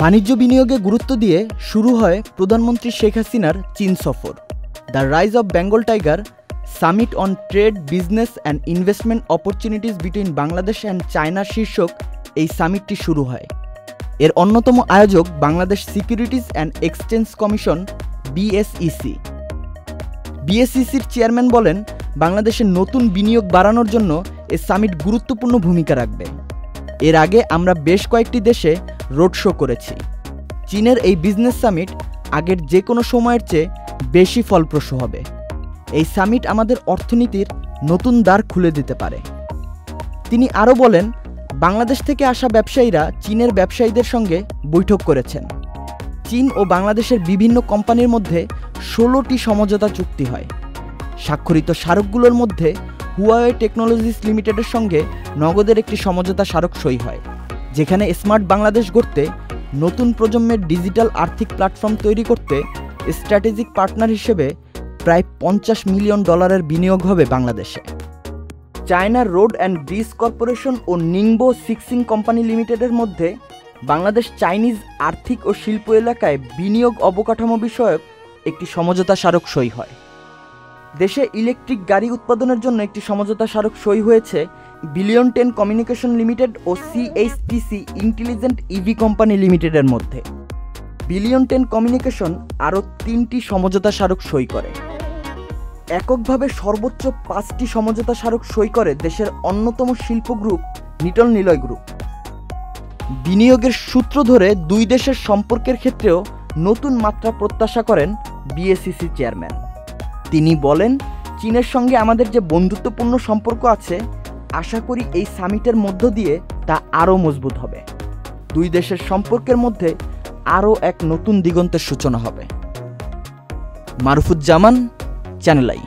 বাণিজ্য বিনিয়োগে গুরুত্ব দিয়ে শুরু হয় প্রধানমন্ত্রী শেখ হাসিনার চীন সফর। The rise of Bengal tiger summit on trade, business and investment opportunities between Bangladesh and China শীর্ষক এই সামিটটি শুরু হয়। এর অন্যতম আয়োজক Bangladesh securities and exchange commission BSEC। BSECর চেয়ারম্যান বলেন, বাংলাদেশের নতুন বিনিয়োগ বাড়ানোর জন্য এই সামিট গুরুত্বপূর্ণ ভূমিকা রাখবে। এর আগে আমরা বেশ কয়েকটি দেশে রোড শো করেছি। চীনের এই বিজনেস সামিট আগের যে কোনো সময়ের চেয়ে বেশি ফলপ্রসূ হবে। এই সামিট আমাদের অর্থনীতির নতুন দ্বার খুলে দিতে পারে। তিনি আরও বলেন, বাংলাদেশ থেকে আসা ব্যবসায়ীরা চীনের ব্যবসায়ীদের সঙ্গে বৈঠক করেছেন। চীন ও বাংলাদেশের বিভিন্ন কোম্পানির মধ্যে 16টি সমঝোতা চুক্তি হয়। স্বাক্ষরিত স্মারকগুলোর মধ্যে হুয়াওয়ে টেকনোলজিস লিমিটেডের সঙ্গে নগদের একটি সমঝোতা স্মারক সই হয়, যেখানে স্মার্ট বাংলাদেশ গড়তে, নতুন প্রজন্মের ডিজিটাল আর্থিক প্ল্যাটফর্ম তৈরি করতে স্ট্র্যাটেজিক পার্টনার হিসেবে প্রায় $50 মিলিয়ন বিনিয়োগ হবে বাংলাদেশে। চায়নার রোড অ্যান্ড ব্রিজ কর্পোরেশন ও নিংবো সিক্সিং কোম্পানি লিমিটেডের মধ্যে বাংলাদেশ চাইনিজ আর্থিক ও শিল্প এলাকায় বিনিয়োগ অবকাঠামো বিষয়ক একটি সমঝোতা স্মারক সই হয়। দেশে ইলেকট্রিক গাড়ি উৎপাদনের জন্য একটি সমঝোতা স্মারক সই হয়েছে বিলিয়ন 10 কমিউনিকেশন লিমিটেড ও CHTC ইন্টেলিজেন্ট ইভি কোম্পানি লিমিটেডের মধ্যে। বিলিয়ন 10 কমিউনিকেশন আরও 3টি সমঝোতা স্মারক সই করে। এককভাবে সর্বোচ্চ 5টি সমঝোতা স্মারক সই করে দেশের অন্যতম শিল্প গ্রুপ নিটল নিলয় গ্রুপ। বিনিয়োগের সূত্র ধরে দুই দেশের সম্পর্কের ক্ষেত্রেও নতুন মাত্রা প্রত্যাশা করেন BSEC চেয়ারম্যান। তিনি বলেন, চীনের সঙ্গে আমাদের যে বন্ধুত্বপূর্ণ সম্পর্ক আছে, আশা করি এই সামিটের মধ্য দিয়ে তা আরও মজবুত হবে। দুই দেশের সম্পর্কের মধ্যে আরও এক নতুন দিগন্তের সূচনা হবে। মারুফুজ্জামান, চ্যানেল আই।